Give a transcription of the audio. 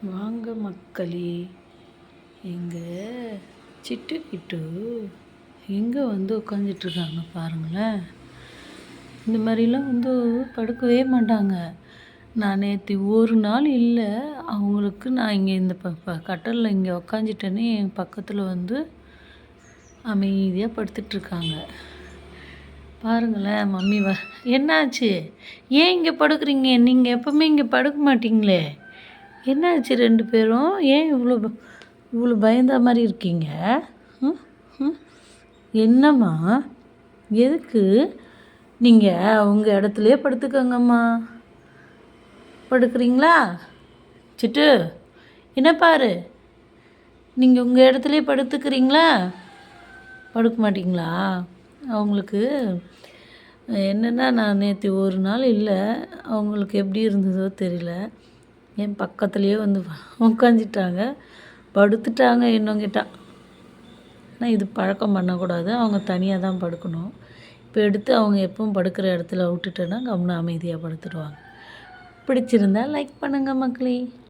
வாங்க மக்களே, எங்கள் சிட்டுக்கிட்டு எங்கே வந்து உட்காந்துட்ருக்காங்க பாருங்களேன். இந்த மாதிரிலாம் வந்து படுக்கவே மாட்டாங்க. நான் நேற்று ஒரு நாள் இல்லை அவங்களுக்கு, நான் இங்கே இந்த கட்டலில் இங்கே உக்காந்துட்டேனே, என் பக்கத்தில் வந்து அமைதியாக படுத்துட்ருக்காங்க பாருங்களேன். மம்மி என்னாச்சு? ஏன் இங்கே படுக்கிறீங்க? நீங்கள் எப்போவுமே இங்கே படுக்க மாட்டீங்களே, என்னாச்சு ரெண்டு பேரும்? ஏன் இவ்வளோ பயந்த மாதிரி இருக்கீங்க? என்னம்மா, எதுக்கு? நீங்கள் அவங்க இடத்துலையே படுத்துக்கோங்கம்மா. படுக்கிறீங்களா சிட்டு? என்ன பாரு, நீங்கள் உங்கள் இடத்துலையே படுத்துக்கிறீங்களா? படுக்க மாட்டிங்களா? அவங்களுக்கு என்னென்னா, நான் நேற்று ஒரு நாள் இல்லை, அவங்களுக்கு எப்படி இருந்ததோ தெரியல, என் பக்கத்துலேயே வந்து உக்காந்துட்டாங்க, படுத்துட்டாங்க. இன்னும் கேட்டால் ஆனால் இது பழக்கம் பண்ணக்கூடாது, அவங்க தனியாக தான் படுக்கணும். இப்போ எடுத்து அவங்க எப்பவும் படுக்கிற இடத்துல விட்டுட்டேன்னா கம்முன்னு அமைதியாக படுத்துடுவாங்க. பிடிச்சிருந்தா லைக் பண்ணுங்கள் மக்களே.